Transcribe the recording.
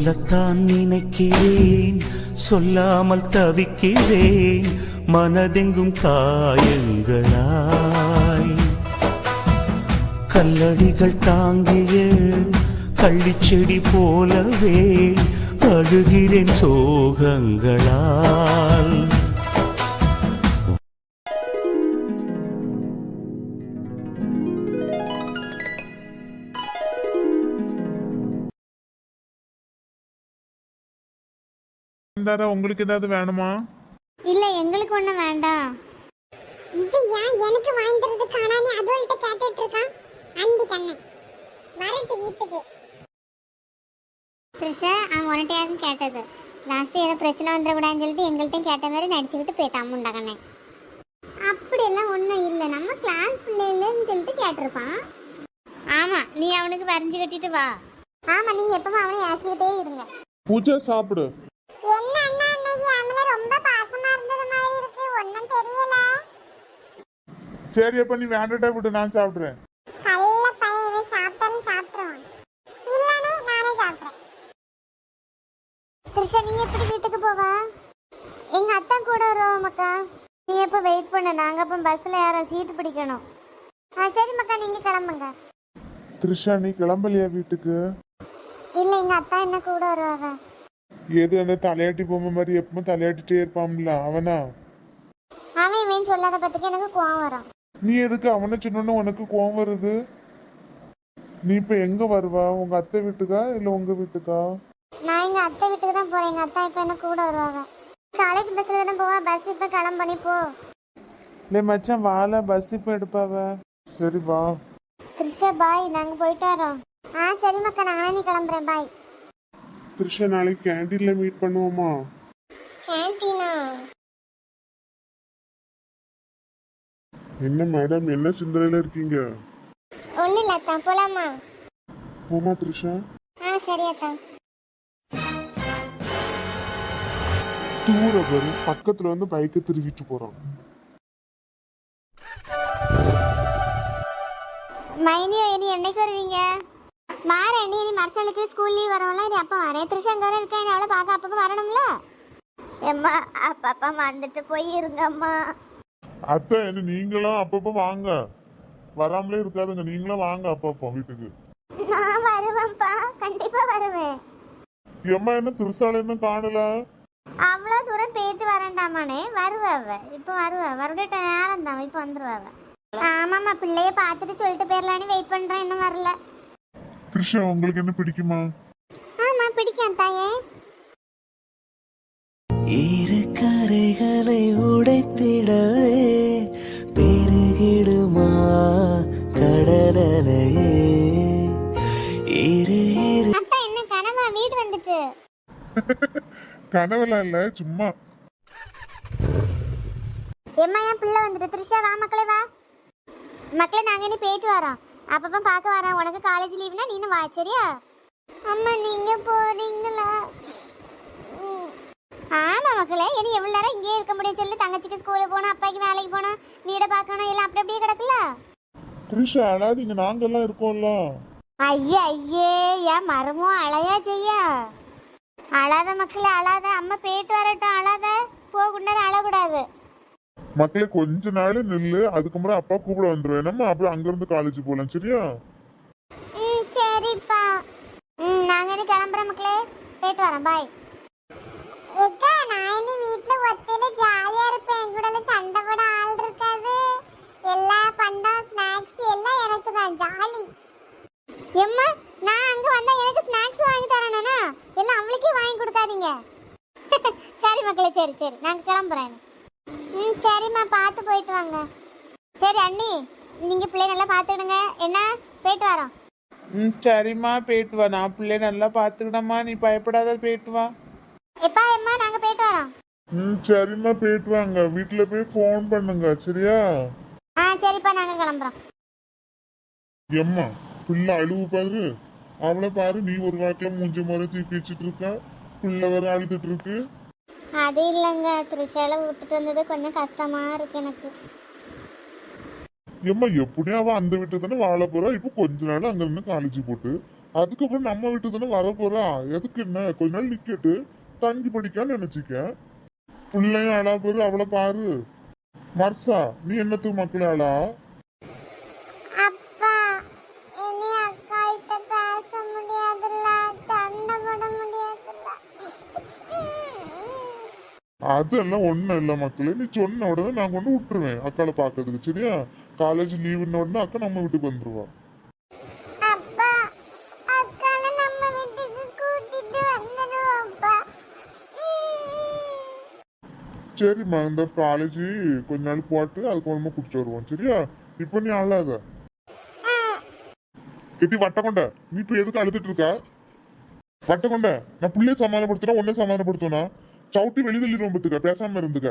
சொல்லத்தான் நினைக்கிறேன், சொல்லாமல் தவிக்கிறேன், மனதெங்கும் காயங்களாய். கல்லடிகள் தாங்கிய கள்ளிச்செடி போலவே அழுகிறேன் சோகங்களால். உங்களுக்கு ஏதாவது வேணுமா? இல்ல, எங்களுக்கு ஒண்ணும் வேண்டாம். இது ஏன் எனக்கு வாங்கிக்கிறது காணானே அதோல்ட்ட கேட்டுட்டு இருக்கான் அண்டி கண்ணே. வரட்டு வீட்டுக்கு. த்ரிஷா, அவன் உன்கிட்டயாக்கும் கேட்டது. லாஸ்ட் ஏதோ பிரச்சனை வந்துடக்கூடாதுன்னு சொல்லிட்டு எங்கள்கிட்டையும் கேட்ட மாதிரி நடிச்சுக்கிட்டு போயிட்டான் முண்டகண்ணே. அப்படியெல்லாம் ஒன்றும் இல்லை, நம்ம கிளாஸ் பிள்ளைலன்னு சொல்லிட்டு கேட்டிருப்பான். ஆமா, நீ அவனுக்கு வரைஞ்சு கட்டிட்டு வா. ஆமா, நீங்க எப்பவும் அவனை ஏசிக்கிட்டே இருங்க. பூஜா சாப்பிடு. என்ன அண்ணா அன்னைக்கு அவள ரொம்ப பாசமா இருந்தது மாதிரி இருக்கு, ஒண்ணும் தெரியல. சரி, அப்ப நீ வேண்டாட்டா விட்டு நான் சாப்பிடுறேன். கல்ல பையன் சாப்பிட்டாலும் சாப்பிடுவான். இல்லனே நானே சாப்பிடுறேன். த்ரிஷா, நீ எப்படி வீட்டுக்கு போவ? எங்க அத்தா கூட வருவோம் மக்கா. நீ எப்போ வெயிட் பண்ண, நாங்க அப்போ பஸ்ல யாரும் சீட்டு பிடிக்கணும். சரி மக்கா, நீங்க கிளம்புங்க. த்ரிஷா, நீ கிளம்பலையா வீட்டுக்கு? இல்ல, எங்க அத்தா என்ன கூட வருவாங்க. ஏதோ அந்த தலையாட்டி பொம்மை மாதிரி எப்பவும் தலையாட்டிட்டே இருப்பான்ல அவனா? அவன் இவன் சொல்லாத பத்துக்கு எனக்கு கோவம் வரும். நீ எதுக்கு அவனை சொன்னோன்னு உனக்கு கோவம் வருது? நீ இப்ப எங்க வருவா? உங்க அத்தை வீட்டுக்கா இல்ல உங்க வீட்டுக்கா? நான் எங்க அத்தை வீட்டுக்கு தான் போறேன். எங்க அத்தா இப்ப என்ன கூட வருவாங்க. காலேஜ் பஸ்ல தானே போவா, பஸ் இப்ப கிளம்பி போ. இல்லை மச்சான், வாழ பஸ் இப்ப எடுப்பாவ. சரி வா. த்ரிஷா பாய், நாங்க போயிட்டு வரோம். சரி மக்கா, நானே கிளம்புறேன். பாய். த்ரிஷா, நாளைக்கு கேண்டீன்ல மீட் பண்ணுவோமா? கேண்டீனா? என்ன மேடம், என்ன சிந்தனையில இருக்கீங்க? ஒன்னும் இல்ல அத்தா, போலாமா? போமா த்ரிஷா. சரி அத்தா. தூர வரும் பக்கத்துல வந்து பைக்கை திருவிட்டு போறான். மைனியோ, இனி என்னைக்கு வருவீங்க? மாறேன், இனி மரசலுக்கு ஸ்கூல் லீவ் வரோம்ல, இனி அப்போ வரேன். த்ரிஷா அங்கே இருக்கா, இனி அவளை பார்க்க அப்பப்போ வரணும்ல. எம்மா, அப்பப்பா வந்துட்டு போய் இருங்கம்மா. அத்தை, என்ன நீங்களும் அப்பப்ப வாங்க, வராமலே இருக்காதுங்க. நீங்களும் வாங்க அப்பப்போ வீட்டுக்கு. நான் வருவேன்ப்பா, கண்டிப்பா வருவேன். எம்மா, என்ன திருசாலை என்ன காணல? அவ்வளோ தூரம் போயிட்டு வரண்டாமானே. வருவாவ, இப்போ வருவா. வருட நேரம் தான், இப்போ வந்துருவாவ. ஆமாம்மா, பிள்ளைய பார்த்துட்டு சொல்லிட்டு போயிடலான்னு வெயிட் பண்ணுறேன், இன்னும் வரல. த்ரிஷா, உங்களுக்கு என்ன பிடிக்குமா? ஆமா, பிடிக்கும் தாயே. இரு கரைகளை உடைத்திடவே பெருகிடுமா கடலையே. அத்தா, என்ன கனவா? வீடு வந்துச்சு. கனவுலாம் இல்ல, சும்மா. எம்மா, என் பிள்ளை வந்துட்டு. த்ரிஷா வா மக்களே, வா மக்களே, நாங்க இனி போயிட்டு வரோம். அப்பப்போ பார்க்க வரோம். உனக்கு காலேஜ் லீவ்னா நீனும் வா, சரியா? அம்மா, நீங்க போறீங்களா? ஆமா மக்களே, இனி எவ்வளவு நேரம் இங்கே இருக்க முடியும் சொல்லு? தங்கச்சிக்கு ஸ்கூலுக்கு போகணும், அப்பாய்க்கு வேலைக்கு போகணும், வீடை பார்க்கணும், எல்லாம் அப்படி அப்படியே கிடக்குல்ல. த்ரிஷா, அழாதீங்க, நாங்கெல்லாம் இருக்கோம்ல. ஐயே ஐயே, ஏன் மரமும் அழையா செய்ய? அழாத மக்களே, அழாத. அம்மா போயிட்டு வரட்டும், அழாத. போகுண்டாரு அழக்கூடாது. மக்களே, கொஞ்ச நாள் நில்லு, அதுக்கப்புறம் அப்பா கூப்பிட வந்துருவேன். நம்ம அப்புறம் அங்கிருந்து காலேஜ் போலாம், சரியா? சரிப்பா. நாங்க இனி கிளம்புறோம் மக்களே, போயிட்டு வரோம். பாய். ஏக்கா, நான் இனி வீட்ல ஒத்தையில ஜாலியா இருப்பேன். என் கூடல சண்டை போட ஆள் இருக்காது. எல்லா பண்டம் ஸ்நாக்ஸ் எல்லாம் எனக்கு தான் ஜாலி. எம்மா, நான் அங்க வந்தா எனக்கு ஸ்நாக்ஸ் வாங்கி தரணும்னா எல்லாம் அவளுக்கே வாங்கி கொடுக்காதீங்க. சரி மக்களே, சரி சரி, நாங்க கிளம்புறேன். சரிம்மா, பார்த்து போயிட்டு வாங்க. சரி அண்ணி, நீங்க பிள்ளை நல்லா பார்த்துக்கிடுங்க. என்ன, போயிட்டு வரோம். சரிம்மா, போயிட்டு வா. நான் பிள்ளைய நல்லா பார்த்துக்கிட்டம்மா, நீ பயப்படாத, போயிட்டு வா. எப்பா எம்மா, நாங்க போயிட்டு வரோம். சரிம்மா, போயிட்டு வாங்க. வீட்டுல போய் ஃபோன் பண்ணுங்க, சரியா? சரிப்பா, நாங்க கிளம்புறோம். எம்மா, பிள்ளை அழுவு பாரு, அவளை பாரு. நீ ஒரு வாக்கில மூஞ்ச முறை தூக்கி வச்சுட்டு இருக்கா, பிள்ளை வேற அழுதுட்டு இருக்கு. அது இல்லைங்க, த்ரிஷால விட்டுட்டு வந்தது கொஞ்சம் கஷ்டமா இருக்கு எனக்கு. ஏம்மா எப்படியும் அவ அந்த வீட்டு தானே வாழ போறா. இப்போ கொஞ்ச நாள் அங்க இருந்து காலேஜ் போட்டு அதுக்கப்புறம் நம்ம வீட்டு தானே வர போறா, எதுக்கு என்ன கொஞ்ச நாள் நிக்கட்டு தங்கி படிக்கான்னு நினைச்சிக்க. பிள்ளையும் அழா பாரு, அவளை பாரு. மர்சா, நீ என்னத்துக்கு மக்களே அழா? அப்பா இனி அக்காள்கிட்ட பேச முடியாதுல்ல, சண்டை போட முடியாதுல்ல. அதெல்லாம் ஒண்ணும் இல்ல மக்களே, நீ சொன்ன உடனே நான் கொண்டு விட்டுருவேன் அக்காளை பாக்குறதுக்கு. சரியா? காலேஜ் லீவுன்ன உடனே அக்கா நம்ம வீட்டுக்கு வந்துருவா. அப்பா அக்காளை நம்ம வீட்டுக்கு கூட்டிட்டு வந்துடுவோம்ப்பா. சரிம்மா, இந்த காலேஜ் கொஞ்ச நாள் போட்டு அதுக்கப்புறமா குடிச்சு வருவோம். சரியா? இப்ப நீ அழாத. கெட்டி வட்ட கொண்ட, நீ இப்ப எதுக்கு அழுதுட்டு இருக்க? வட்ட கொண்ட, நான் பிள்ளைய சமாதானப்படுத்தினா உன்னை சமாதானப்படுத்தணும். சவுட்டி வெளிதள்ளிடுவோம் பத்துக்க, பேசாம இருந்துக்க.